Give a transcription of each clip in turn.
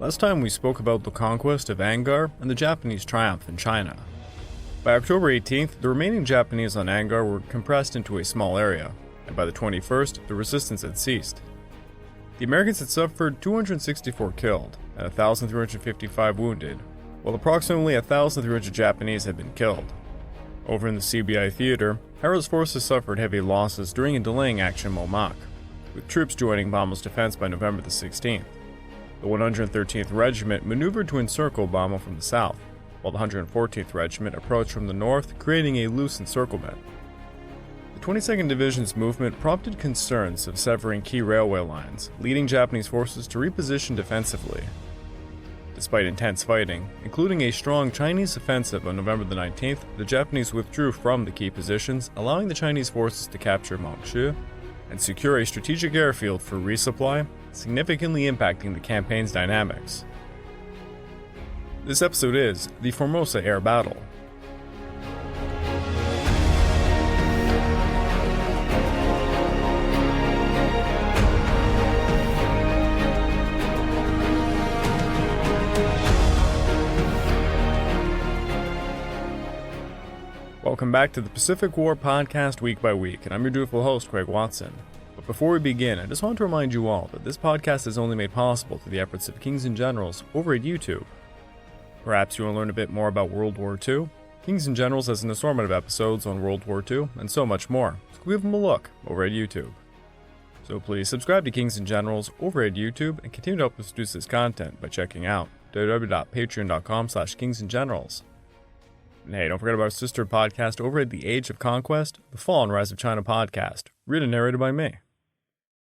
Last time we spoke about the conquest of Angar and the Japanese triumph in China. By October 18th, the remaining Japanese on Angar were compressed into a small area, and by the 21st, the resistance had ceased. The Americans had suffered 264 killed and 1,355 wounded, while approximately 1,300 Japanese had been killed. Over in the CBI theater, Harrow's forces suffered heavy losses during a delaying action Momak, with troops joining Bommel's defense by November the 16th. The 113th Regiment maneuvered to encircle Bommel from the south, while the 114th Regiment approached from the north, creating a loose encirclement. The 22nd Division's movement prompted concerns of severing key railway lines, leading Japanese forces to reposition defensively. Despite intense fighting, including a strong Chinese offensive on November the 19th, the Japanese withdrew from the key positions, allowing the Chinese forces to capture Mongshu and secure a strategic airfield for resupply, significantly impacting the campaign's dynamics. This episode is the Formosa Air Battle. Welcome back to the Pacific War Podcast week by week, and I'm your dutiful host, Craig Watson. But before we begin, I just want to remind you all that this podcast is only made possible through the efforts of Kings and Generals over at YouTube. Perhaps you want to learn a bit more about World War II? Kings and Generals has an assortment of episodes on World War II, and so much more, so give them a look over at YouTube. So please subscribe to Kings and Generals over at YouTube and continue to help us produce this content by checking out www.patreon.com/kingsandgenerals. And hey, don't forget about our sister podcast over at The Age of Conquest, the Fall and Rise of China podcast, written and narrated by me.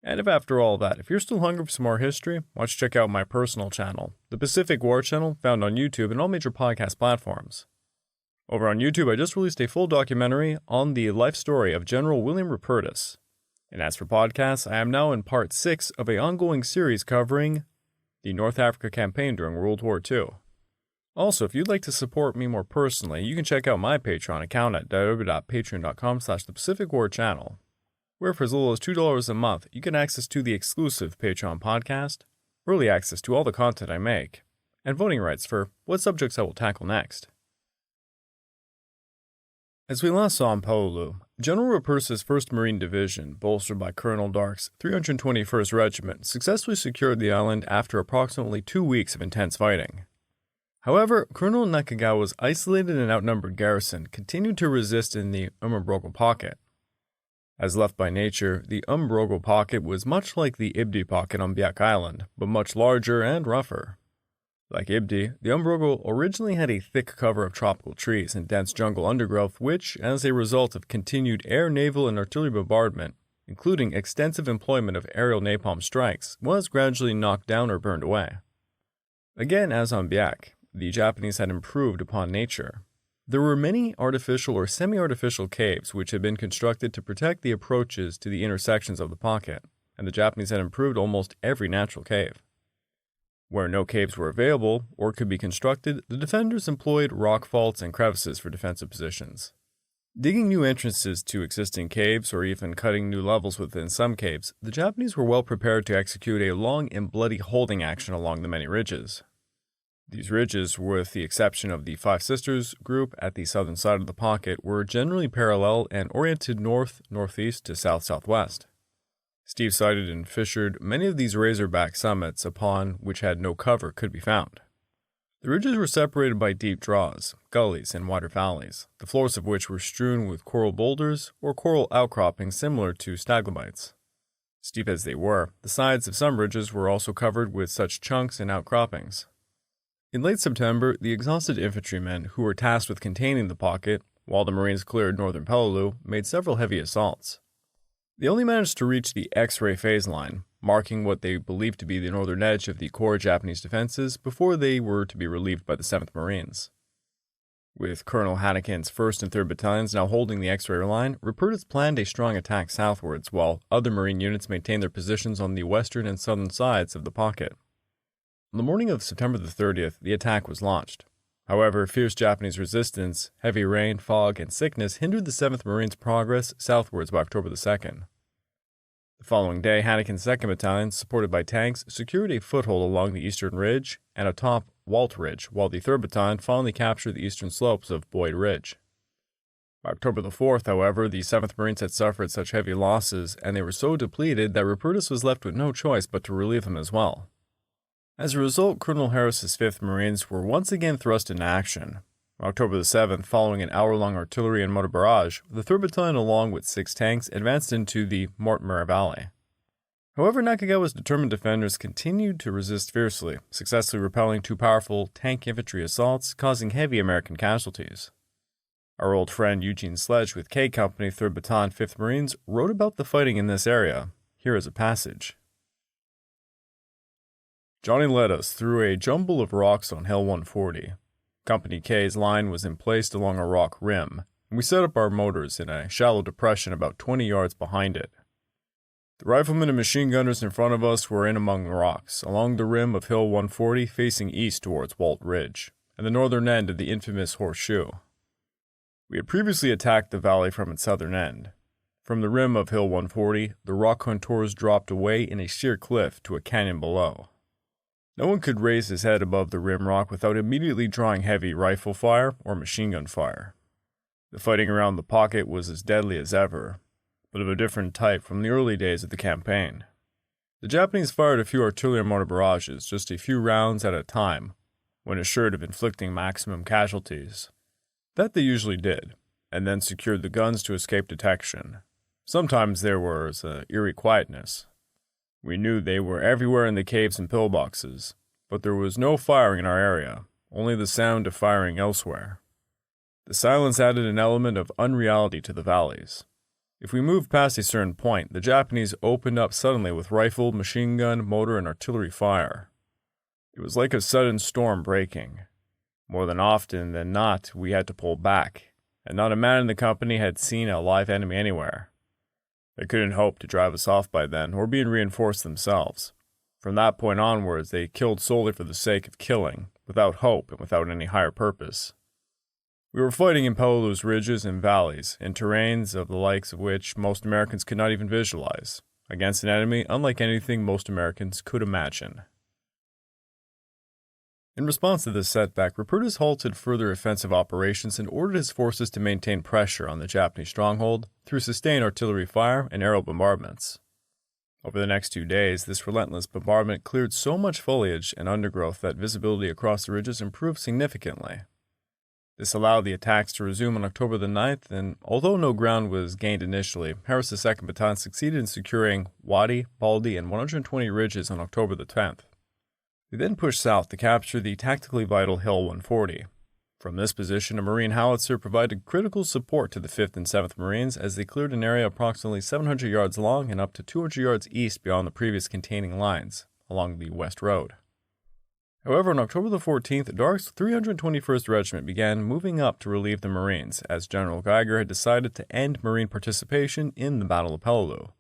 And if after all that, if you're still hungry for some more history, why don't you check out my personal channel, the Pacific War Channel, found on YouTube and all major podcast platforms. Over on YouTube, I just released a full documentary on the life story of General William Rupertus. And as for podcasts, I am now in part 6 of an ongoing series covering the North Africa campaign during World War II. Also, if you'd like to support me more personally, you can check out my Patreon account at www.patreon.com/thepacificwarchannel, where for as little as $2 a month, you get access to the exclusive Patreon podcast, early access to all the content I make, and voting rights for what subjects I will tackle next. As we last saw in Peleliu, General Rupertus' 1st Marine Division, bolstered by Colonel Dark's 321st Regiment, successfully secured the island after approximately 2 weeks of intense fighting. However, Colonel Nakagawa's isolated and outnumbered garrison continued to resist in the Umabrogo Pocket. As left by nature, the Umabrogo Pocket was much like the Ibdi Pocket on Biak Island, but much larger and rougher. Like Ibdi, the Umabrogo originally had a thick cover of tropical trees and dense jungle undergrowth which, as a result of continued air, naval, and artillery bombardment, including extensive employment of aerial napalm strikes, was gradually knocked down or burned away. Again, as on Biak, the Japanese had improved upon nature. There were many artificial or semi-artificial caves which had been constructed to protect the approaches to the intersections of the pocket, and the Japanese had improved almost every natural cave. Where no caves were available or could be constructed, the defenders employed rock faults and crevices for defensive positions. Digging new entrances to existing caves or even cutting new levels within some caves, the Japanese were well prepared to execute a long and bloody holding action along the many ridges. These ridges, with the exception of the Five Sisters group at the southern side of the pocket, were generally parallel and oriented north-northeast to south-southwest. Steep-sided and fissured, many of these razorback summits upon which had no cover could be found. The ridges were separated by deep draws, gullies, and wider valleys, the floors of which were strewn with coral boulders or coral outcroppings similar to stalagmites. Steep as they were, the sides of some ridges were also covered with such chunks and outcroppings. In late September, the exhausted infantrymen who were tasked with containing the pocket, while the Marines cleared northern Peleliu, made several heavy assaults. They only managed to reach the X-ray phase line, marking what they believed to be the northern edge of the core Japanese defenses before they were to be relieved by the 7th Marines. With Colonel Hannikin's 1st and 3rd Battalions now holding the X-ray line, Rupertus planned a strong attack southwards, while other Marine units maintained their positions on the western and southern sides of the pocket. On the morning of September the 30th, the attack was launched. However, fierce Japanese resistance, heavy rain, fog, and sickness hindered the 7th Marines' progress southwards by October the 2nd. The following day, Hannikin's 2nd Battalion, supported by tanks, secured a foothold along the eastern ridge and atop Walt Ridge, while the 3rd Battalion finally captured the eastern slopes of Boyd Ridge. By October the 4th, however, the 7th Marines had suffered such heavy losses, and they were so depleted that Rupertus was left with no choice but to relieve them as well. As a result, Colonel Harris's 5th Marines were once again thrust into action. On October the 7th, following an hour-long artillery and motor barrage, the 3rd Battalion, along with 6 tanks, advanced into the Mortimer Valley. However, Nakagawa's determined defenders continued to resist fiercely, successfully repelling 2 powerful tank infantry assaults, causing heavy American casualties. Our old friend Eugene Sledge with K Company 3rd Battalion 5th Marines wrote about the fighting in this area. Here is a passage. Johnny led us through a jumble of rocks on Hill 140. Company K's line was emplaced along a rock rim, and we set up our motors in a shallow depression about 20 yards behind it. The riflemen and machine gunners in front of us were in among the rocks, along the rim of Hill 140 facing east towards Walt Ridge, and the northern end of the infamous Horseshoe. We had previously attacked the valley from its southern end. From the rim of Hill 140, the rock contours dropped away in a sheer cliff to a canyon below. No one could raise his head above the rim rock without immediately drawing heavy rifle fire or machine gun fire. The fighting around the pocket was as deadly as ever, but of a different type from the early days of the campaign. The Japanese fired a few artillery and mortar barrages, just a few rounds at a time, when assured of inflicting maximum casualties. That they usually did, and then secured the guns to escape detection. Sometimes there was an eerie quietness. We knew they were everywhere in the caves and pillboxes, but there was no firing in our area, only the sound of firing elsewhere. The silence added an element of unreality to the valleys. If we moved past a certain point, the Japanese opened up suddenly with rifle, machine gun, motor, and artillery fire. It was like a sudden storm breaking. More than often than not, we had to pull back, and not a man in the company had seen a live enemy anywhere. They couldn't hope to drive us off by then, or being reinforced themselves. From that point onwards, they killed solely for the sake of killing, without hope and without any higher purpose. We were fighting in Peleliu's ridges and valleys, in terrains of the likes of which most Americans could not even visualize, against an enemy unlike anything most Americans could imagine. In response to this setback, Rupertus halted further offensive operations and ordered his forces to maintain pressure on the Japanese stronghold through sustained artillery fire and aerial bombardments. Over the next 2 days, this relentless bombardment cleared so much foliage and undergrowth that visibility across the ridges improved significantly. This allowed the attacks to resume on October the 9th, and although no ground was gained initially, Harris's 2nd Battalion succeeded in securing Wadi, Baldy, and 120 ridges on October the 10th. We then pushed south to capture the tactically vital Hill 140. From this position, a Marine howitzer provided critical support to the 5th and 7th Marines as they cleared an area approximately 700 yards long and up to 200 yards east beyond the previous containing lines, along the West Road. However, on October the 14th, Dark's 321st Regiment began moving up to relieve the Marines, as General Geiger had decided to end Marine participation in the Battle of Peleliu.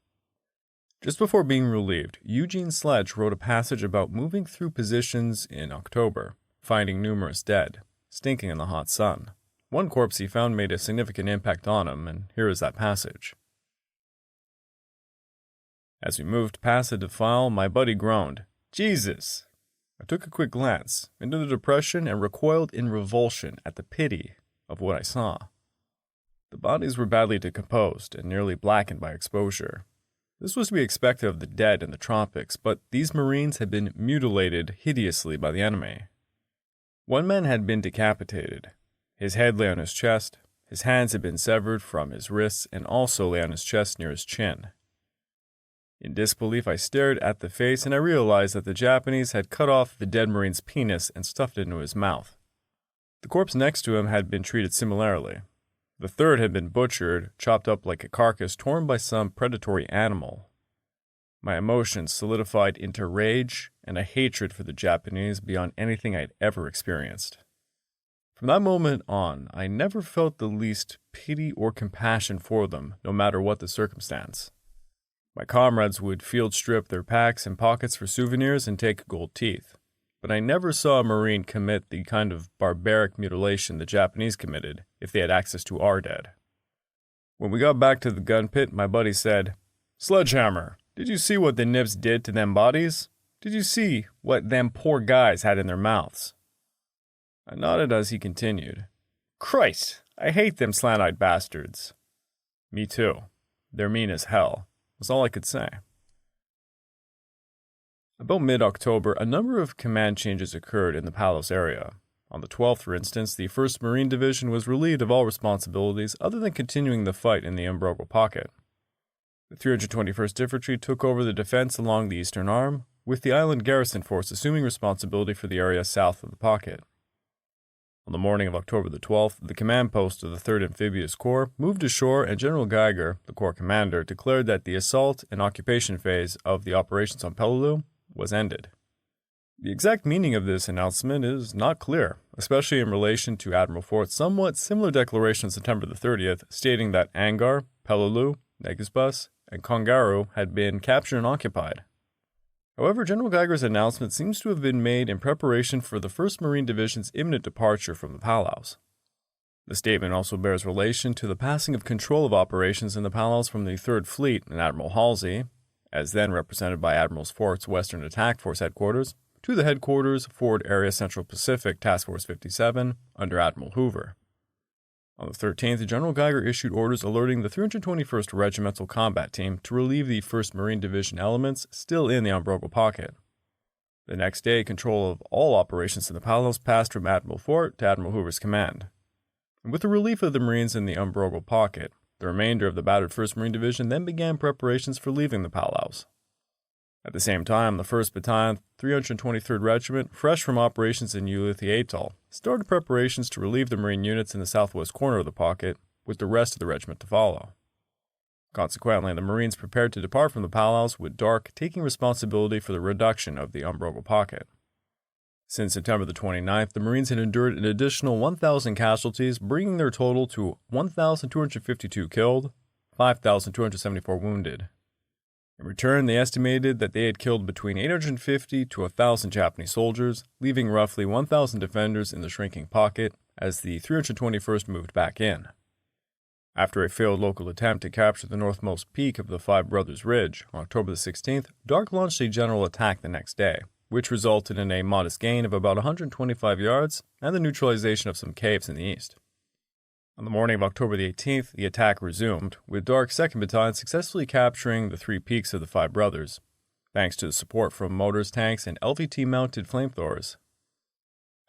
Just before being relieved, Eugene Sledge wrote a passage about moving through positions in October, finding numerous dead, stinking in the hot sun. One corpse he found made a significant impact on him, and here is that passage. As we moved past the defile, my buddy groaned, "Jesus!" I took a quick glance into the depression and recoiled in revulsion at the pity of what I saw. The bodies were badly decomposed and nearly blackened by exposure. This was to be expected of the dead in the tropics, but these Marines had been mutilated hideously by the enemy. One man had been decapitated. His head lay on his chest, his hands had been severed from his wrists and also lay on his chest near his chin. In disbelief, I stared at the face and I realized that the Japanese had cut off the dead Marine's penis and stuffed it into his mouth. The corpse next to him had been treated similarly. The third had been butchered, chopped up like a carcass torn by some predatory animal. My emotions solidified into rage and a hatred for the Japanese beyond anything I'd ever experienced. From that moment on, I never felt the least pity or compassion for them, no matter what the circumstance. My comrades would field strip their packs and pockets for souvenirs and take gold teeth, but I never saw a Marine commit the kind of barbaric mutilation the Japanese committed if they had access to our dead. When we got back to the gun pit, my buddy said, "Sledgehammer, Did you see what the nips did to them bodies? Did you see what them poor guys had in their mouths?" I nodded as he continued. "Christ, I hate them slant-eyed bastards." "Me too. They're mean as hell," was all I could say. About mid-October, a number of command changes occurred in the Palos area. On the 12th, for instance, the 1st Marine Division was relieved of all responsibilities other than continuing the fight in the Umbrogo Pocket. The 321st Infantry took over the defense along the eastern arm, with the Island Garrison Force assuming responsibility for the area south of the pocket. On the morning of October the 12th, the command post of the 3rd Amphibious Corps moved ashore, and General Geiger, the Corps commander, declared that the assault and occupation phase of the operations on Peleliu was ended. The exact meaning of this announcement is not clear, especially in relation to Admiral Fort's somewhat similar declaration on September the 30th, stating that Angar, Peleliu, Negisbus, and Kongaru had been captured and occupied. However, General Geiger's announcement seems to have been made in preparation for the 1st Marine Division's imminent departure from the Palaus. The statement also bears relation to the passing of control of operations in the Palaus from the 3rd Fleet and Admiral Halsey, as then represented by Admiral Fort's Western Attack Force headquarters, to the headquarters, Forward Area Central Pacific Task Force 57, under Admiral Hoover. On the 13th, General Geiger issued orders alerting the 321st Regimental Combat Team to relieve the 1st Marine Division elements still in the Umbrogo Pocket. The next day, control of all operations in the Palos passed from Admiral Fort to Admiral Hoover's command. And with the relief of the Marines in the Umbrogo Pocket, the remainder of the battered 1st Marine Division then began preparations for leaving the Palaus. At the same time, the 1st Battalion, 323rd Regiment, fresh from operations in Ulithi Atoll, started preparations to relieve the Marine units in the southwest corner of the pocket, with the rest of the regiment to follow. Consequently, the Marines prepared to depart from the Palaus, with Dark taking responsibility for the reduction of the Umbrogo Pocket. Since September the 29th, the Marines had endured an additional 1,000 casualties, bringing their total to 1,252 killed, 5,274 wounded. In return, they estimated that they had killed between 850 to 1,000 Japanese soldiers, leaving roughly 1,000 defenders in the shrinking pocket as the 321st moved back in. After a failed local attempt to capture the northmost peak of the Five Brothers Ridge on October the 16th, Dark launched a general attack the next day, which resulted in a modest gain of about 125 yards and the neutralization of some caves in the east. On the morning of October the 18th, the attack resumed, with Dark's 2nd Battalion successfully capturing the 3 peaks of the Five Brothers, thanks to the support from mortars, tanks, and LVT-mounted flamethrowers.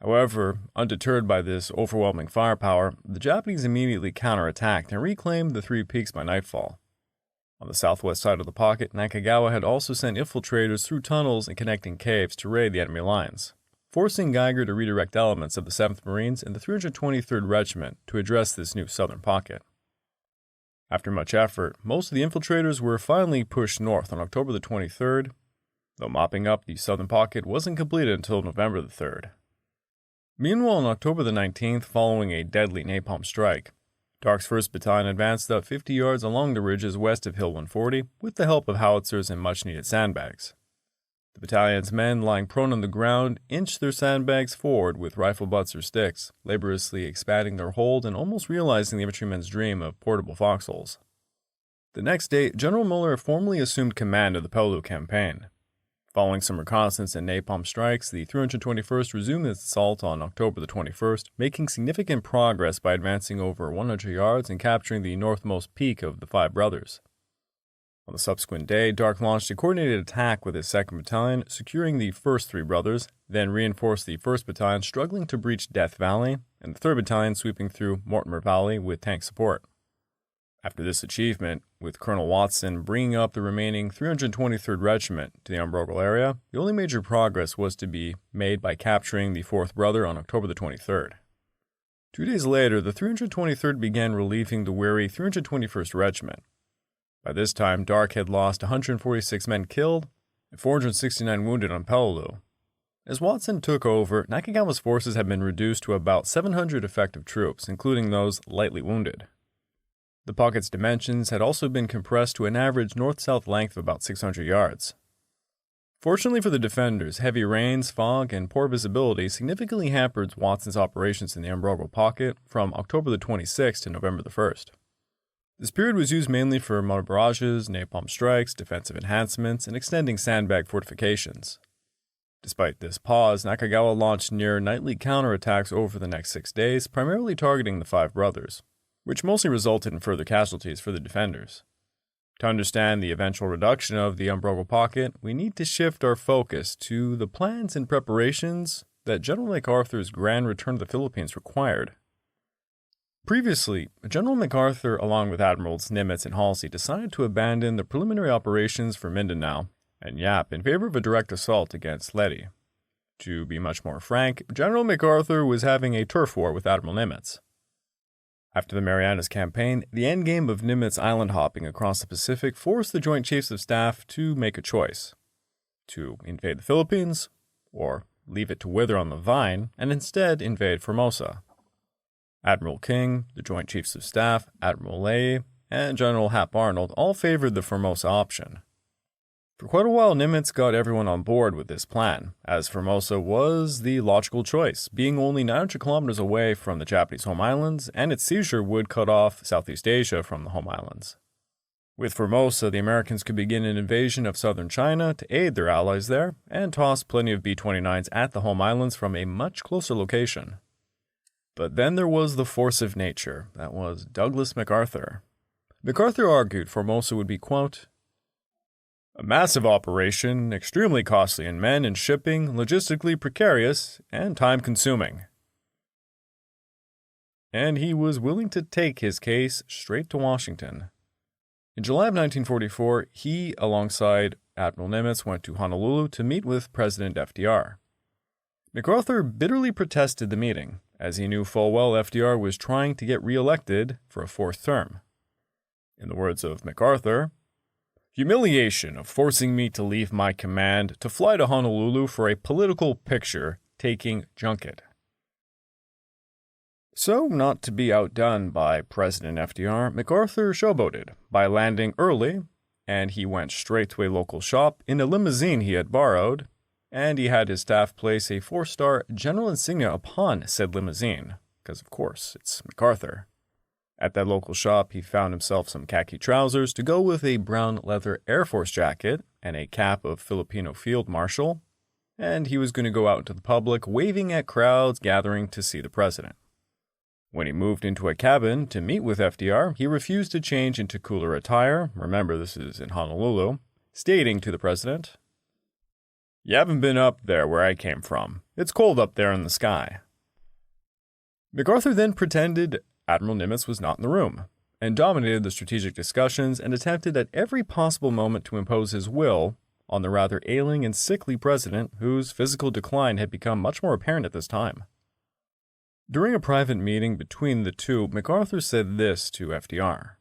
However, undeterred by this overwhelming firepower, the Japanese immediately counterattacked and reclaimed the 3 peaks by nightfall. On the southwest side of the pocket, Nakagawa had also sent infiltrators through tunnels and connecting caves to raid the enemy lines, forcing Geiger to redirect elements of the 7th Marines and the 323rd Regiment to address this new southern pocket. After much effort, most of the infiltrators were finally pushed north on October the 23rd, though mopping up the southern pocket wasn't completed until November the 3rd. Meanwhile, on October the 19th, following a deadly napalm strike, Dark's 1st Battalion advanced about 50 yards along the ridges west of Hill 140 with the help of howitzers and much-needed sandbags. The battalion's men, lying prone on the ground, inched their sandbags forward with rifle butts or sticks, laboriously expanding their hold and almost realizing the infantrymen's dream of portable foxholes. The next day, General Muller formally assumed command of the Peleliu campaign. Following some reconnaissance and napalm strikes, the 321st resumed its assault on October the 21st, making significant progress by advancing over 100 yards and capturing the northmost peak of the Five Brothers. On the subsequent day, Dark launched a coordinated attack with his 2nd Battalion, securing the first 3 brothers, then reinforced the 1st Battalion struggling to breach Death Valley, and the 3rd Battalion sweeping through Mortimer Valley with tank support. After this achievement, with Colonel Watson bringing up the remaining 323rd Regiment to the Umbrogo area, the only major progress was to be made by capturing the 4th brother on October the 23rd. 2 days later, the 323rd began relieving the weary 321st Regiment. By this time, Dark had lost 146 men killed and 469 wounded on Peleliu. As Watson took over, Nakagawa's forces had been reduced to about 700 effective troops, including those lightly wounded. The pocket's dimensions had also been compressed to an average north-south length of about 600 yards. Fortunately for the defenders, heavy rains, fog, and poor visibility significantly hampered Watson's operations in the Umbrogo pocket from October the 26th to November the 1st. This period was used mainly for mortar barrages, napalm strikes, defensive enhancements, and extending sandbag fortifications. Despite this pause, Nakagawa launched near-nightly counterattacks over the next 6 days, primarily targeting the Five Brothers, which mostly resulted in further casualties for the defenders. To understand the eventual reduction of the Umbrago Pocket, we need to shift our focus to the plans and preparations that General MacArthur's grand return to the Philippines required. Previously, General MacArthur, along with Admirals Nimitz and Halsey, decided to abandon the preliminary operations for Mindanao and Yap in favor of a direct assault against Leyte. To be much more frank, General MacArthur was having a turf war with Admiral Nimitz. After the Marianas Campaign, the endgame of Nimitz island hopping across the Pacific forced the Joint Chiefs of Staff to make a choice: to invade the Philippines, or leave it to wither on the vine and instead invade Formosa. Admiral King, the Joint Chiefs of Staff, Admiral Ley, and General Hap Arnold all favored the Formosa option. For quite a while, Nimitz got everyone on board with this plan, as Formosa was the logical choice, being only 900 kilometers away from the Japanese home islands, and its seizure would cut off Southeast Asia from the home islands. With Formosa, the Americans could begin an invasion of southern China to aid their allies there, and toss plenty of B-29s at the home islands from a much closer location. But then there was the force of nature, that was Douglas MacArthur. MacArthur argued Formosa would be, quote, a massive operation, extremely costly in men and shipping, logistically precarious, and time-consuming. And he was willing to take his case straight to Washington. In July of 1944, he, alongside Admiral Nimitz, went to Honolulu to meet with President FDR. MacArthur bitterly protested the meeting, as he knew full well FDR was trying to get re-elected for a fourth term. In the words of MacArthur, humiliation of forcing me to leave my command to fly to Honolulu for a political picture-taking junket. So, not to be outdone by President FDR, MacArthur showboated by landing early, and he went straight to a local shop in a limousine he had borrowed, and he had his staff place a 4-star general insignia upon said limousine, because of course, it's MacArthur. At that local shop, he found himself some khaki trousers to go with a brown leather Air Force jacket and a cap of Filipino Field Marshal, and he was going to go out into the public waving at crowds gathering to see the president. When he moved into a cabin to meet with FDR, he refused to change into cooler attire, remember this is in Honolulu, stating to the president, "You haven't been up there where I came from. It's cold up there in the sky." MacArthur then pretended Admiral Nimitz was not in the room, and dominated the strategic discussions and attempted at every possible moment to impose his will on the rather ailing and sickly president whose physical decline had become much more apparent at this time. During a private meeting between the two, MacArthur said this to FDR.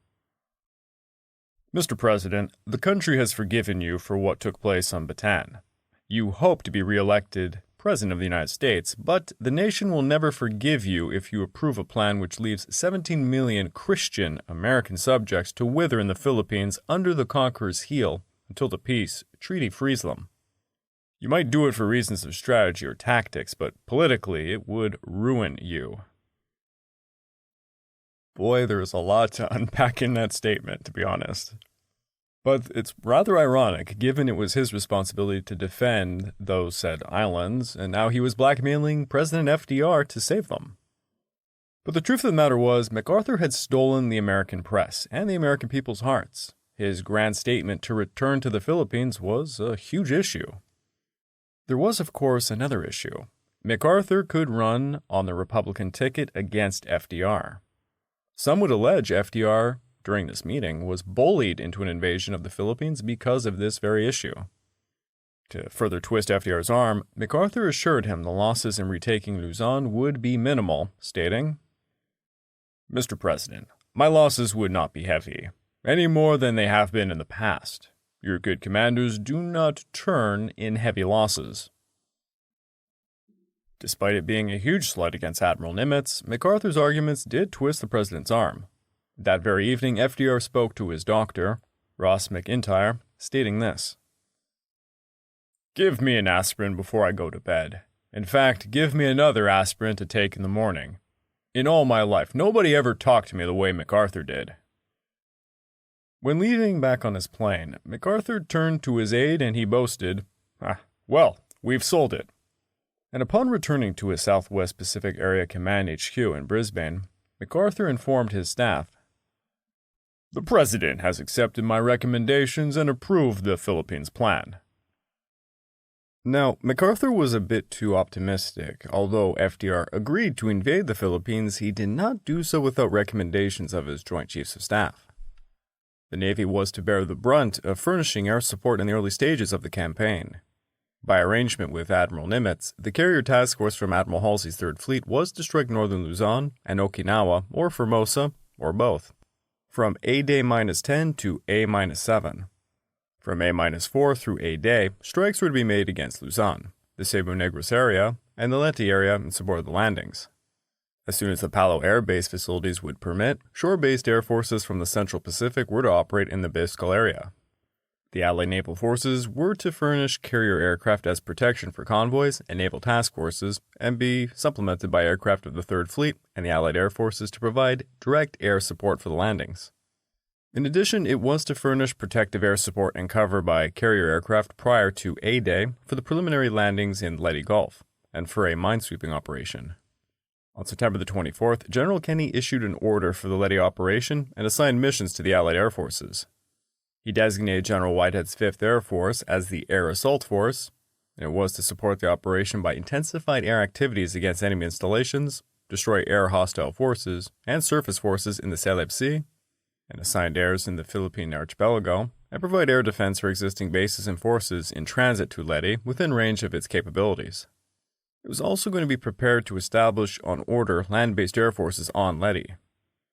"Mr. President, the country has forgiven you for what took place on Bataan. You hope to be re-elected President of the United States, but the nation will never forgive you if you approve a plan which leaves 17 million Christian American subjects to wither in the Philippines under the conqueror's heel until the peace treaty frees them. You might do it for reasons of strategy or tactics, but politically it would ruin you." Boy, there's a lot to unpack in that statement, to be honest. But it's rather ironic, given it was his responsibility to defend those said islands, and now he was blackmailing President FDR to save them. But the truth of the matter was, MacArthur had stolen the American press and the American people's hearts. His grand statement to return to the Philippines was a huge issue. There was, of course, another issue. MacArthur could run on the Republican ticket against FDR. Some would allege FDR, during this meeting, was bullied into an invasion of the Philippines because of this very issue. To further twist FDR's arm, MacArthur assured him the losses in retaking Luzon would be minimal, stating, "Mr. President, my losses would not be heavy, any more than they have been in the past. Your good commanders do not turn in heavy losses." Despite it being a huge slight against Admiral Nimitz, MacArthur's arguments did twist the president's arm. That very evening, FDR spoke to his doctor, Ross McIntyre, stating this: "Give me an aspirin before I go to bed. In fact, give me another aspirin to take in the morning. In all my life, nobody ever talked to me the way MacArthur did." When leaning back on his plane, MacArthur turned to his aide and he boasted, "Well, we've sold it." And upon returning to his Southwest Pacific Area Command HQ in Brisbane, MacArthur informed his staff, "The President has accepted my recommendations and approved the Philippines plan." Now, MacArthur was a bit too optimistic. Although FDR agreed to invade the Philippines, he did not do so without recommendations of his Joint Chiefs of Staff. The Navy was to bear the brunt of furnishing air support in the early stages of the campaign. By arrangement with Admiral Nimitz, the carrier task force from Admiral Halsey's Third Fleet was to strike northern Luzon and Okinawa, or Formosa, or both, from A-Day -10 to A-7. From A-4 through A-Day, strikes were to be made against Luzon, the Cebu Negros area, and the Leyte area in support of the landings. As soon as the Palo Air Base facilities would permit, shore-based air forces from the Central Pacific were to operate in the Biscal area. The Allied naval forces were to furnish carrier aircraft as protection for convoys and naval task forces, and be supplemented by aircraft of the Third Fleet and the Allied air forces to provide direct air support for the landings. In addition, it was to furnish protective air support and cover by carrier aircraft prior to A-Day for the preliminary landings in Leyte Gulf, and for a minesweeping operation. On September the 24th, General Kenney issued an order for the Leyte operation and assigned missions to the Allied air forces. He designated General Whitehead's 5th Air Force as the Air Assault Force, and it was to support the operation by intensified air activities against enemy installations, destroy air hostile forces and surface forces in the Celeb Sea, and assigned airs in the Philippine archipelago, and provide air defense for existing bases and forces in transit to Leyte within range of its capabilities. It was also going to be prepared to establish on order land-based air forces on Leyte.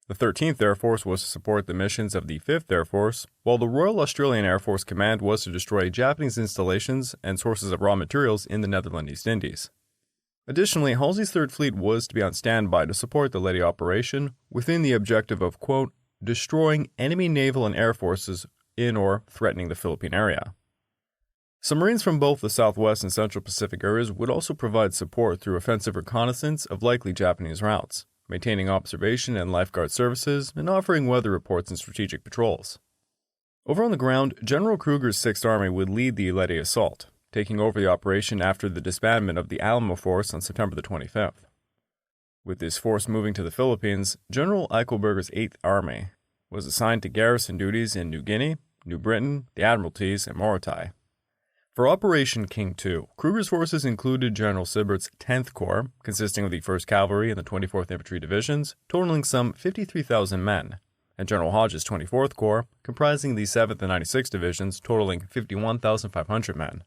The 13th Air Force was to support the missions of the 5th Air Force, while the Royal Australian Air Force Command was to destroy Japanese installations and sources of raw materials in the Netherlands East Indies. Additionally, Halsey's Third Fleet was to be on standby to support the Leyte operation within the objective of, quote, destroying enemy naval and air forces in or threatening the Philippine area. Submarines from both the Southwest and Central Pacific areas would also provide support through offensive reconnaissance of likely Japanese routes, maintaining observation and lifeguard services, and offering weather reports and strategic patrols. Over on the ground, General Kruger's 6th Army would lead the Leyte assault, taking over the operation after the disbandment of the Alamo Force on September the 25th. With this force moving to the Philippines, General Eichelberger's 8th Army was assigned to garrison duties in New Guinea, New Britain, the Admiralties, and Morotai. For Operation King II, Kruger's forces included General Sibert's 10th Corps, consisting of the 1st Cavalry and the 24th Infantry Divisions, totaling some 53,000 men, and General Hodge's 24th Corps, comprising the 7th and 96th Divisions, totaling 51,500 men.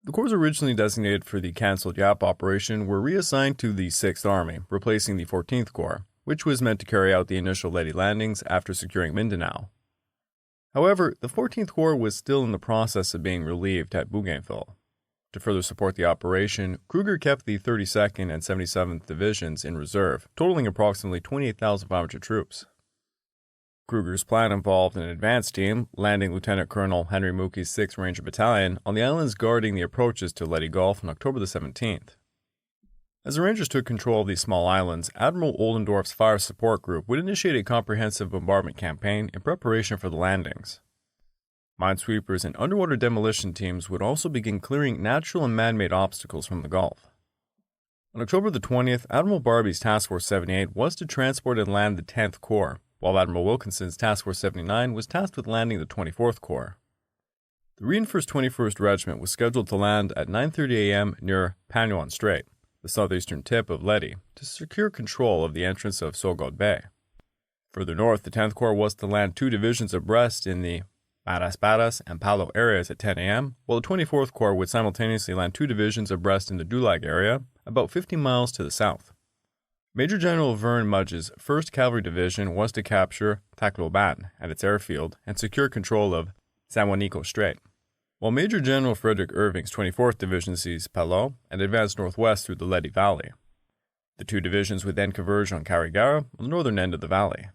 The corps originally designated for the cancelled Yap operation were reassigned to the 6th Army, replacing the 14th Corps, which was meant to carry out the initial Leyte landings after securing Mindanao. However, the 14th Corps was still in the process of being relieved at Bougainville. To further support the operation, Kruger kept the 32nd and 77th Divisions in reserve, totaling approximately 28,500 troops. Kruger's plan involved an advance team, landing Lieutenant Colonel Henry Mookie's 6th Ranger Battalion on the islands guarding the approaches to Leyte Gulf on October the 17th. As the Rangers took control of these small islands, Admiral Oldendorf's Fire Support Group would initiate a comprehensive bombardment campaign in preparation for the landings. Minesweepers and underwater demolition teams would also begin clearing natural and man-made obstacles from the Gulf. On October the 20th, Admiral Barbie's Task Force 78 was to transport and land the 10th Corps, while Admiral Wilkinson's Task Force 79 was tasked with landing the 24th Corps. The reinforced 21st Regiment was scheduled to land at 9:30 a.m. near Panuan Strait, the southeastern tip of Leyte, to secure control of the entrance of Sogod Bay. Further north, the 10th Corps was to land 2 divisions abreast in the Batas and Palo areas at 10 a.m., while the 24th Corps would simultaneously land 2 divisions abreast in the Dulag area, about 50 miles to the south. Major General Vern Mudge's 1st Cavalry Division was to capture Tacloban at its airfield and secure control of San Juanico Strait, while Major General Frederick Irving's 24th Division seized Palau and advanced northwest through the Leyte Valley. The 2 divisions would then converge on Carigara on the northern end of the valley.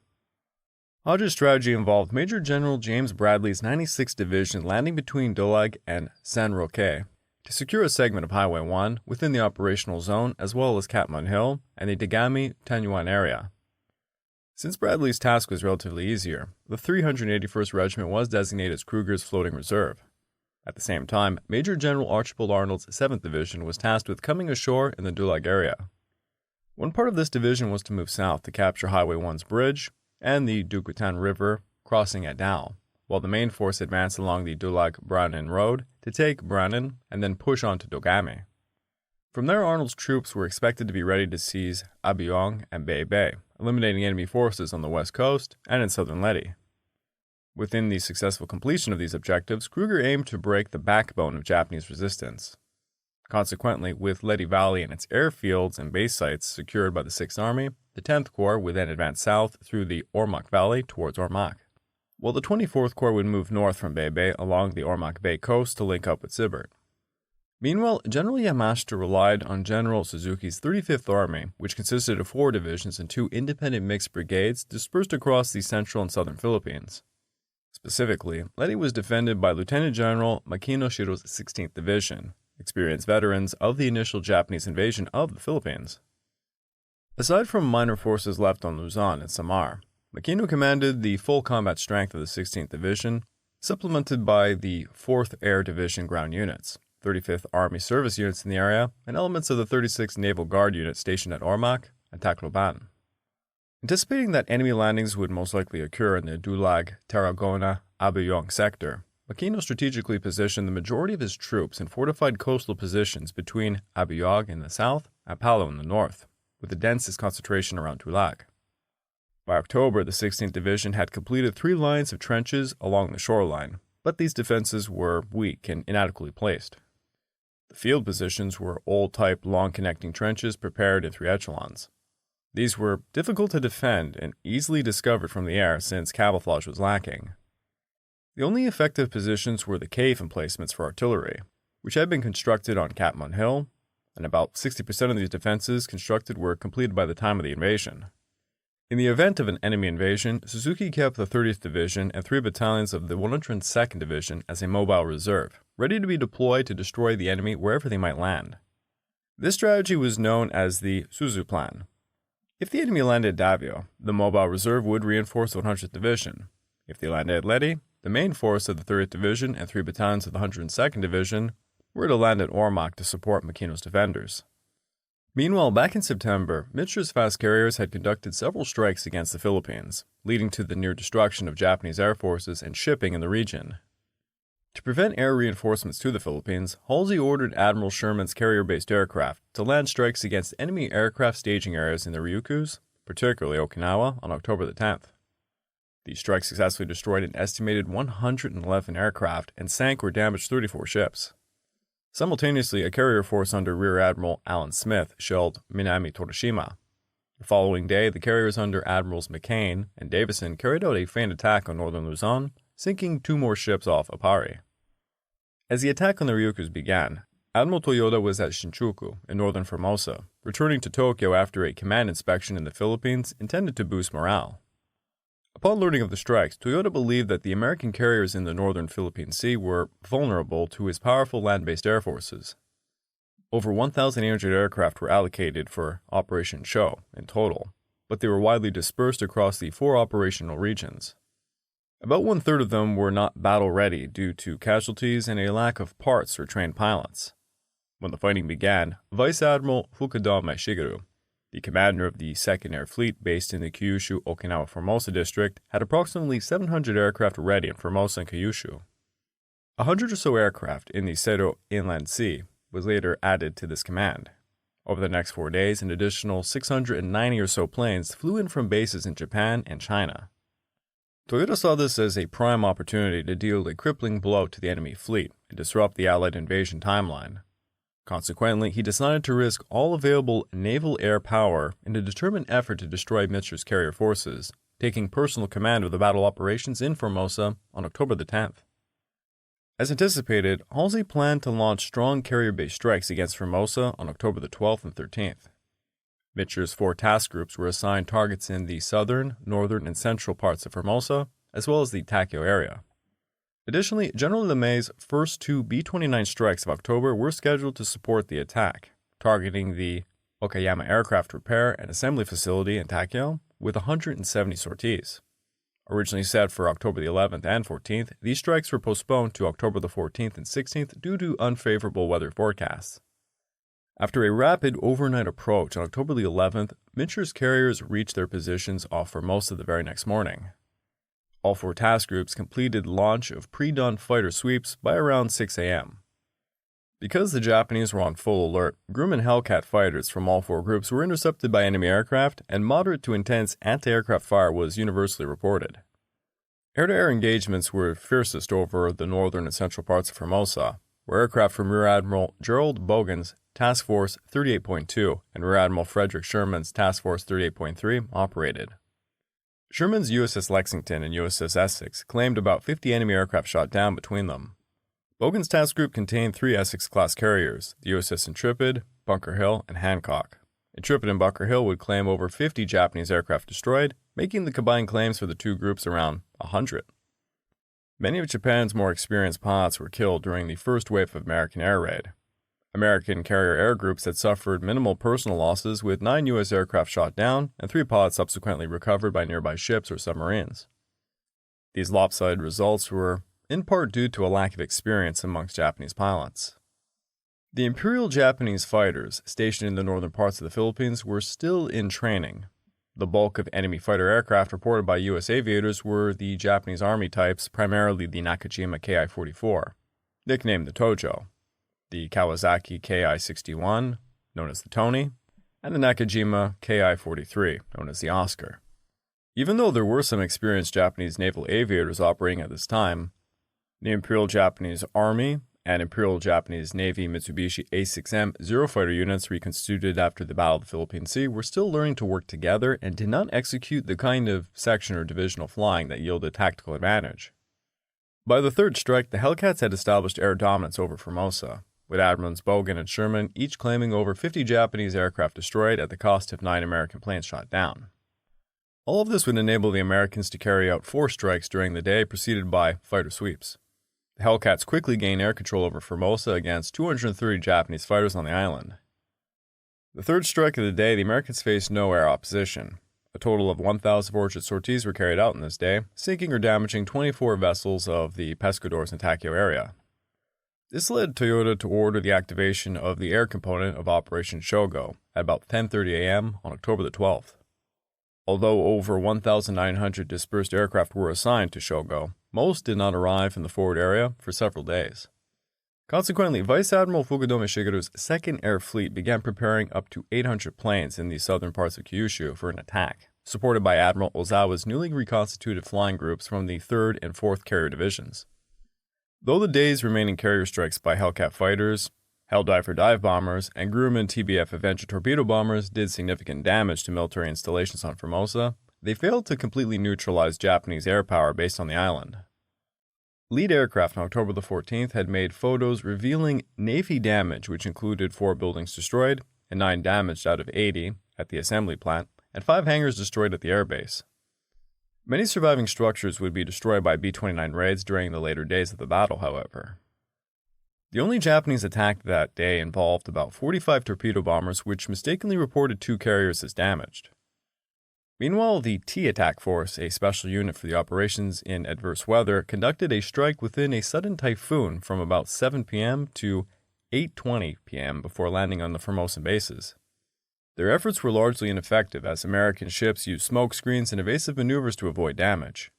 Hodge's strategy involved Major General James Bradley's 96th Division landing between Dolag and San Roque to secure a segment of Highway 1 within the operational zone, as well as Catmon Hill and the Dagami Tanyuan area. Since Bradley's task was relatively easier, the 381st Regiment was designated as Kruger's floating reserve. At the same time, Major General Archibald Arnold's 7th Division was tasked with coming ashore in the Dulag area. One part of this division was to move south to capture Highway 1's bridge and the Dugutan River crossing at Dao, while the main force advanced along the Dulag-Branin Road to take Branin and then push on to Dogame. From there, Arnold's troops were expected to be ready to seize Abuyong and Bay, eliminating enemy forces on the west coast and in southern Leyte. Within the successful completion of these objectives, Kruger aimed to break the backbone of Japanese resistance. Consequently, with Leyte Valley and its airfields and base sites secured by the 6th Army, the 10th Corps would then advance south through the Ormoc Valley towards Ormoc, while the 24th Corps would move north from Bay along the Ormoc Bay coast to link up with Sibert. Meanwhile, General Yamashita relied on General Suzuki's 35th Army, which consisted of 4 divisions and 2 independent mixed brigades dispersed across the central and southern Philippines. Specifically, Leyte was defended by Lieutenant General Makino Shiro's 16th Division, experienced veterans of the initial Japanese invasion of the Philippines. Aside from minor forces left on Luzon and Samar, Makino commanded the full combat strength of the 16th Division, supplemented by the 4th Air Division ground units, 35th Army service units in the area, and elements of the 36th Naval Guard unit stationed at Ormoc and Tacloban. Anticipating that enemy landings would most likely occur in the Dulag, Tarragona, Abuyong sector, Makino strategically positioned the majority of his troops in fortified coastal positions between Abuyog in the south and Palo in the north, with the densest concentration around Dulag. By October, the 16th Division had completed 3 lines of trenches along the shoreline, but these defenses were weak and inadequately placed. The field positions were old-type long connecting trenches prepared in 3 echelons. These were difficult to defend and easily discovered from the air since camouflage was lacking. The only effective positions were the cave emplacements for artillery, which had been constructed on Catmon Hill, and about 60% of these defenses constructed were completed by the time of the invasion. In the event of an enemy invasion, Suzuki kept the 30th Division and 3 battalions of the 102nd Division as a mobile reserve, ready to be deployed to destroy the enemy wherever they might land. This strategy was known as the Suzu Plan. If the enemy landed at Davao, the mobile reserve would reinforce the 100th Division. If they landed at Leyte, the main force of the 30th Division and 3 battalions of the 102nd Division were to land at Ormoc to support Makino's defenders. Meanwhile, back in September, Mitscher's fast carriers had conducted several strikes against the Philippines, leading to the near destruction of Japanese air forces and shipping in the region. To prevent air reinforcements to the Philippines, Halsey ordered Admiral Sherman's carrier-based aircraft to land strikes against enemy aircraft staging areas in the Ryukyus, particularly Okinawa, on October the 10th. These strikes successfully destroyed an estimated 111 aircraft and sank or damaged 34 ships. Simultaneously, a carrier force under Rear Admiral Alan Smith shelled Minami Torishima. The following day, the carriers under Admirals McCain and Davison carried out a feigned attack on northern Luzon, sinking 2 more ships off Apari. As the attack on the Ryukyus began, Admiral Toyoda was at Shinjuku in northern Formosa, returning to Tokyo after a command inspection in the Philippines intended to boost morale. Upon learning of the strikes, Toyoda believed that the American carriers in the northern Philippine Sea were vulnerable to his powerful land-based air forces. Over 1,800 aircraft were allocated for Operation Show in total, but they were widely dispersed across the 4 operational regions. About 1/3 of them were not battle-ready due to casualties and a lack of parts or trained pilots. When the fighting began, Vice Admiral Fukudome Shigeru, the commander of the 2nd Air Fleet based in the Kyushu-Okinawa-Formosa district, had approximately 700 aircraft ready in Formosa and Kyushu. 100 or so aircraft in the Seto Inland Sea was later added to this command. Over the next 4 days, an additional 690 or so planes flew in from bases in Japan and China. Toyota saw this as a prime opportunity to deal a crippling blow to the enemy fleet and disrupt the Allied invasion timeline. Consequently, he decided to risk all available naval air power in a determined effort to destroy Mitscher's carrier forces, taking personal command of the battle operations in Formosa on October the 10th. As anticipated, Halsey planned to launch strong carrier-based strikes against Formosa on October the 12th and 13th. Mitscher's 4 task groups were assigned targets in the southern, northern, and central parts of Formosa, as well as the Takeo area. Additionally, General LeMay's first 2 B-29 strikes of October were scheduled to support the attack, targeting the Okayama Aircraft Repair and Assembly Facility in Takeo, with 170 sorties. Originally set for October the 11th and 14th, these strikes were postponed to October the 14th and 16th due to unfavorable weather forecasts. After a rapid overnight approach on October the 11th, Mincher's carriers reached their positions off Formosa the very next morning. All four task groups completed launch of pre-dawn fighter sweeps by around 6 a.m. Because the Japanese were on full alert, Grumman Hellcat fighters from all four groups were intercepted by enemy aircraft, and moderate to intense anti-aircraft fire was universally reported. Air-to-air engagements were fiercest over the northern and central parts of Formosa, where aircraft from Rear Admiral Gerald Bogan's Task Force 38.2 and Rear Admiral Frederick Sherman's Task Force 38.3 operated. Sherman's USS Lexington and USS Essex claimed about 50 enemy aircraft shot down between them. Bogan's task group contained 3 Essex-class carriers, the USS Intrepid, Bunker Hill, and Hancock. Intrepid and Bunker Hill would claim over 50 Japanese aircraft destroyed, making the combined claims for the two groups around 100. Many of Japan's more experienced pilots were killed during the first wave of American air raid. American carrier air groups had suffered minimal personal losses, with 9 U.S. aircraft shot down and 3 pilots subsequently recovered by nearby ships or submarines. These lopsided results were in part due to a lack of experience amongst Japanese pilots. The Imperial Japanese fighters stationed in the northern parts of the Philippines were still in training. The bulk of enemy fighter aircraft reported by U.S. aviators were the Japanese Army types, primarily the Nakajima Ki-44, nicknamed the Tojo, the Kawasaki Ki-61, known as the Tony, and the Nakajima Ki-43, known as the Oscar. Even though there were some experienced Japanese naval aviators operating at this time, the Imperial Japanese Army and Imperial Japanese Navy Mitsubishi A6M Zero fighter units reconstituted after the Battle of the Philippine Sea were still learning to work together and did not execute the kind of section or divisional flying that yielded tactical advantage. By the third strike, the Hellcats had established air dominance over Formosa, with Admirals Bogan and Sherman each claiming over 50 Japanese aircraft destroyed at the cost of 9 American planes shot down. All of this would enable the Americans to carry out 4 strikes during the day, preceded by fighter sweeps. The Hellcats quickly gained air control over Formosa against 230 Japanese fighters on the island. The third strike of the day, the Americans faced no air opposition. A total of 1,400 sorties were carried out in this day, sinking or damaging 24 vessels of the Pescadores and Takeo area. This led Toyota to order the activation of the air component of Operation Shogo at about 10:30 a.m. on October the 12th. Although over 1,900 dispersed aircraft were assigned to Shogo, most did not arrive in the forward area for several days. Consequently, Vice Admiral Fukudome Shigeru's 2nd Air Fleet began preparing up to 800 planes in the southern parts of Kyushu for an attack, supported by Admiral Ozawa's newly reconstituted flying groups from the 3rd and 4th Carrier Divisions. Though the day's remaining carrier strikes by Hellcat fighters, Helldiver dive bombers, and Grumman TBF Avenger torpedo bombers did significant damage to military installations on Formosa, they failed to completely neutralize Japanese air power based on the island. Lead aircraft on October the 14th had made photos revealing Navy damage, which included 4 buildings destroyed and 9 damaged out of 80 at the assembly plant, and 5 hangars destroyed at the airbase. Many surviving structures would be destroyed by B-29 raids during the later days of the battle, however. The only Japanese attack that day involved about 45 torpedo bombers, which mistakenly reported 2 carriers as damaged. Meanwhile, the T-Attack Force, a special unit for the operations in adverse weather, conducted a strike within a sudden typhoon from about 7 p.m. to 8:20 p.m. before landing on the Formosan bases. Their efforts were largely ineffective, as American ships used smoke screens and evasive maneuvers to avoid damage.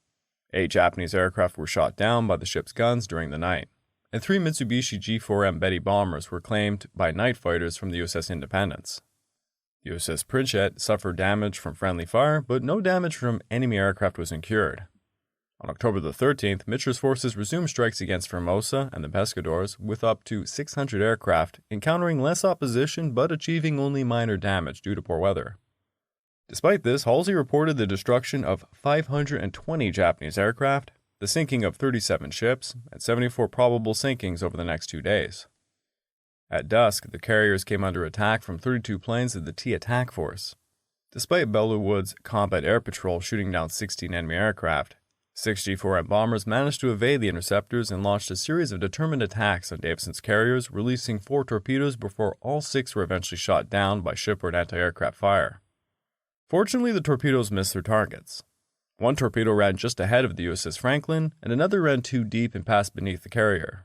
8 Japanese aircraft were shot down by the ship's guns during the night, and 3 Mitsubishi G4M Betty bombers were claimed by night fighters from the USS Independence. The USS Princhet suffered damage from friendly fire, but no damage from enemy aircraft was incurred. On October the 13th, Mincher's forces resumed strikes against Formosa and the Pescadores with up to 600 aircraft, encountering less opposition but achieving only minor damage due to poor weather. Despite this, Halsey reported the destruction of 520 Japanese aircraft, the sinking of 37 ships, and 74 probable sinkings over the next 2 days. At dusk, the carriers came under attack from 32 planes of the T-Attack Force. Despite Bellewood's combat air patrol shooting down 16 enemy aircraft, 6 G4M bombers managed to evade the interceptors and launched a series of determined attacks on Davison's carriers, releasing 4 torpedoes before all 6 were eventually shot down by shipward anti-aircraft fire. Fortunately, the torpedoes missed their targets. One torpedo ran just ahead of the USS Franklin, and another ran too deep and passed beneath the carrier.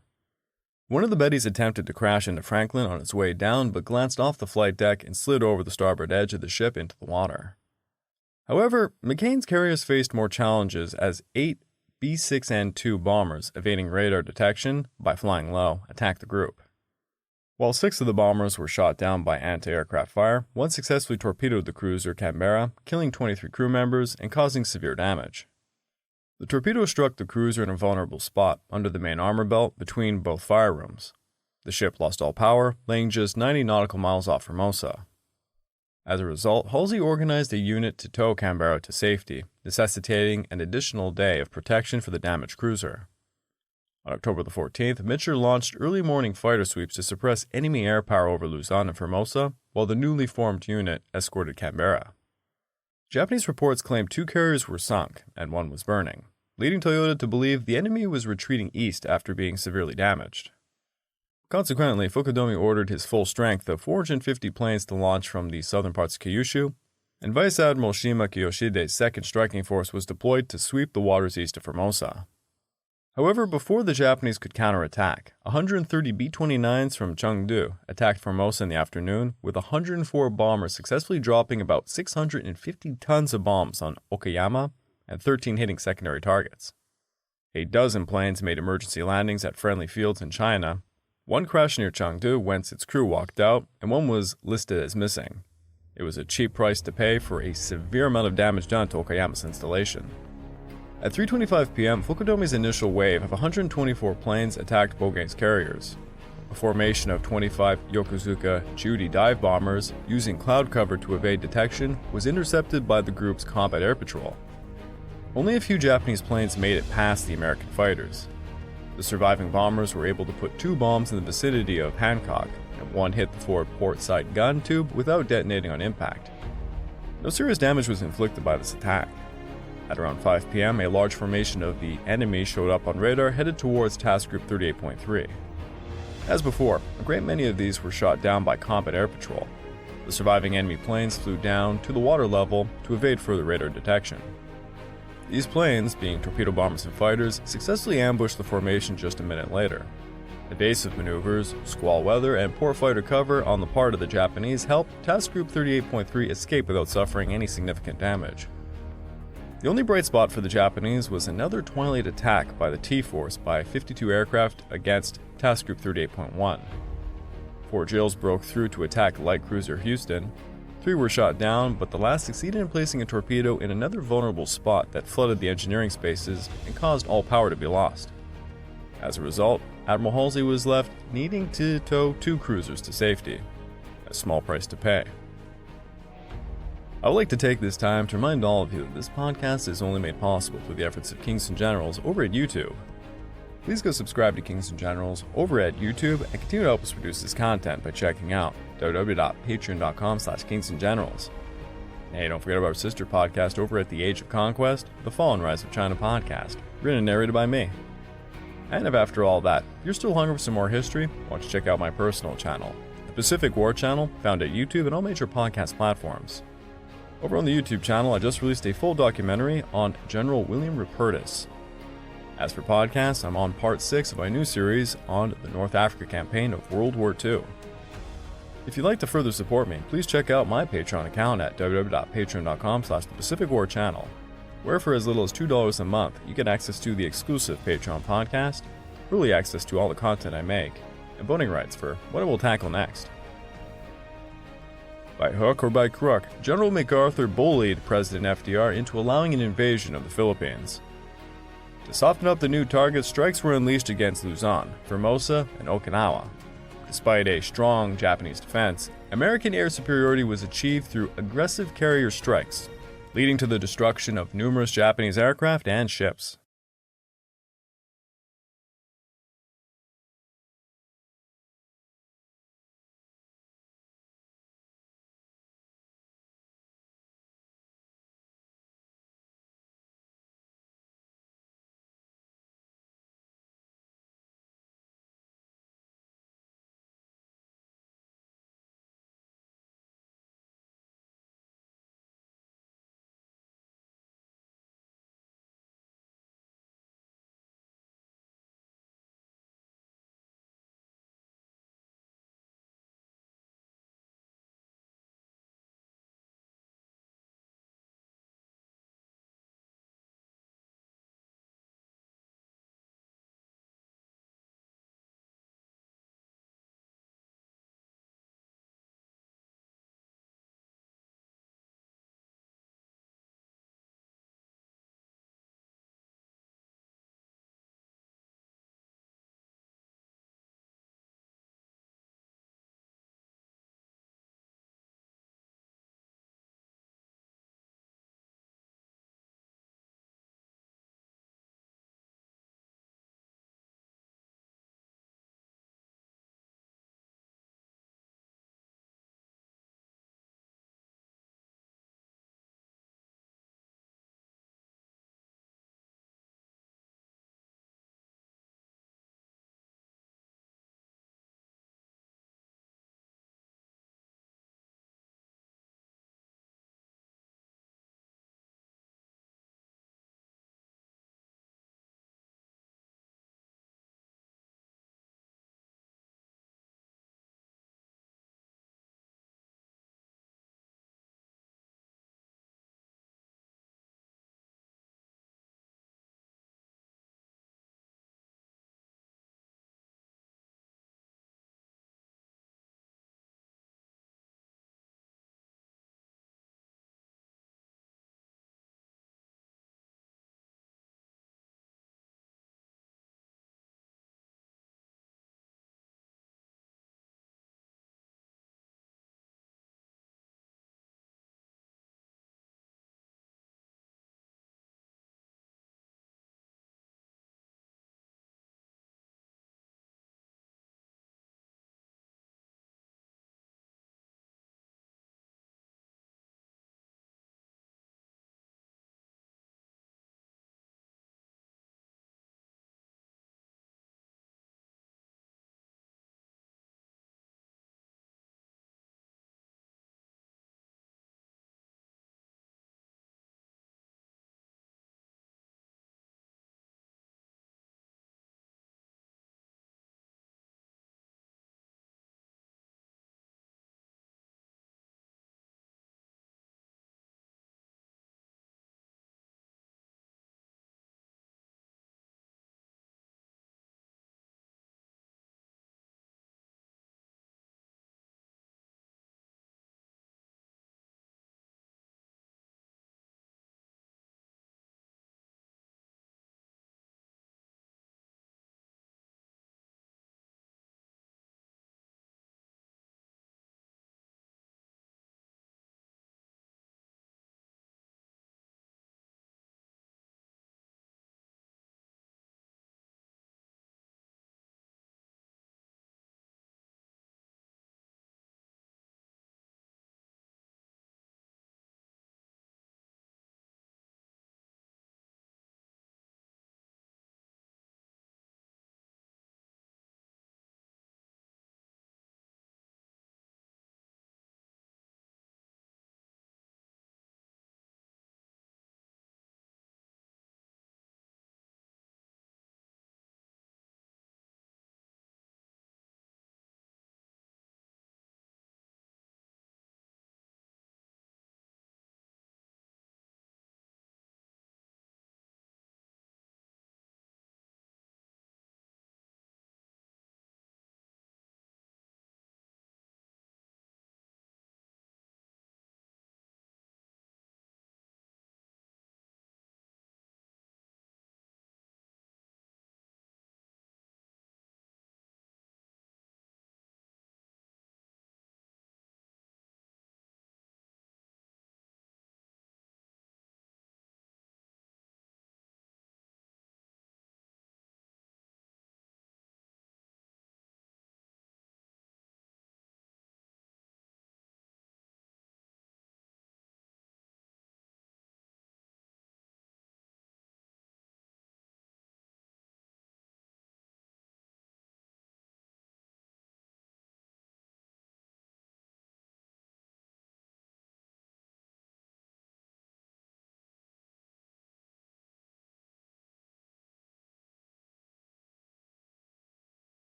One of the Bettys attempted to crash into Franklin on its way down, but glanced off the flight deck and slid over the starboard edge of the ship into the water. However, McCain's carriers faced more challenges as 8 B-6N-2 bombers evading radar detection by flying low attacked the group. While 6 of the bombers were shot down by anti-aircraft fire, one successfully torpedoed the cruiser Canberra, killing 23 crew members and causing severe damage. The torpedo struck the cruiser in a vulnerable spot under the main armor belt between both fire rooms. The ship lost all power, laying just 90 nautical miles off Formosa. As a result, Halsey organized a unit to tow Canberra to safety, necessitating an additional day of protection for the damaged cruiser. On October the 14th, Mitchell launched early morning fighter sweeps to suppress enemy air power over Luzon and Formosa, while the newly formed unit escorted Canberra. Japanese reports claimed 2 carriers were sunk and 1 was burning, leading Toyota to believe the enemy was retreating east after being severely damaged. Consequently, Fukudome ordered his full strength of 450 planes to launch from the southern parts of Kyushu, and Vice Admiral Shima Kiyoshide's 2nd Striking Force was deployed to sweep the waters east of Formosa. However, before the Japanese could counterattack, 130 B-29s from Chengdu attacked Formosa in the afternoon, with 104 bombers successfully dropping about 650 tons of bombs on Okayama and 13 hitting secondary targets. A dozen planes made emergency landings at friendly fields in China. 1 crashed near Chengdu, whence its crew walked out, and 1 was listed as missing. It was a cheap price to pay for a severe amount of damage done to Okayama's installation. At 3:25 p.m., Fukudome's initial wave of 124 planes attacked Bogein's carriers. A formation of 25 Yokozuka Judy dive bombers, using cloud cover to evade detection, was intercepted by the group's combat air patrol. Only a few Japanese planes made it past the American fighters. The surviving bombers were able to put 2 bombs in the vicinity of Hancock, and 1 hit the forward port side gun tube without detonating on impact. No serious damage was inflicted by this attack. At around 5 p.m., a large formation of the enemy showed up on radar headed towards Task Group 38.3. As before, a great many of these were shot down by combat air patrol. The surviving enemy planes flew down to the water level to evade further radar detection. These planes, being torpedo bombers and fighters, successfully ambushed the formation just a minute later. Evasive maneuvers, squall weather, and poor fighter cover on the part of the Japanese helped Task Group 38.3 escape without suffering any significant damage. The only bright spot for the Japanese was another twilight attack by the T-Force by 52 aircraft against Task Group 38.1. 4 Jills broke through to attack light cruiser Houston. 3 were shot down, but the last succeeded in placing a torpedo in another vulnerable spot that flooded the engineering spaces and caused all power to be lost. As a result, Admiral Halsey was left needing to tow 2 cruisers to safety, a small price to pay. I would like to take this time to remind all of you that this podcast is only made possible through the efforts of Kings and Generals over at YouTube. Please go subscribe to Kings and Generals over at YouTube and continue to help us produce this content by checking out www.patreon.com/kingsandgenerals. Hey, don't forget about our sister podcast over at The Age of Conquest, The Fall and Rise of China podcast, written and narrated by me. And if after all that, you're still hungry for some more history, why don't you check out my personal channel, the Pacific War Channel, found at YouTube and all major podcast platforms. Over on the YouTube channel, I just released a full documentary on General William Rupertus. As for podcasts, I'm on part 6 of my new series on the North Africa campaign of World War II. If you'd like to further support me, please check out my Patreon account at www.patreon.com/thepacificwarchannel, where for as little as $2 a month, you get access to the exclusive Patreon podcast, early access to all the content I make, and voting rights for what I will tackle next. By hook or by crook, General MacArthur bullied President FDR into allowing an invasion of the Philippines. To soften up the new targets, strikes were unleashed against Luzon, Formosa, and Okinawa. Despite a strong Japanese defense, American air superiority was achieved through aggressive carrier strikes, leading to the destruction of numerous Japanese aircraft and ships.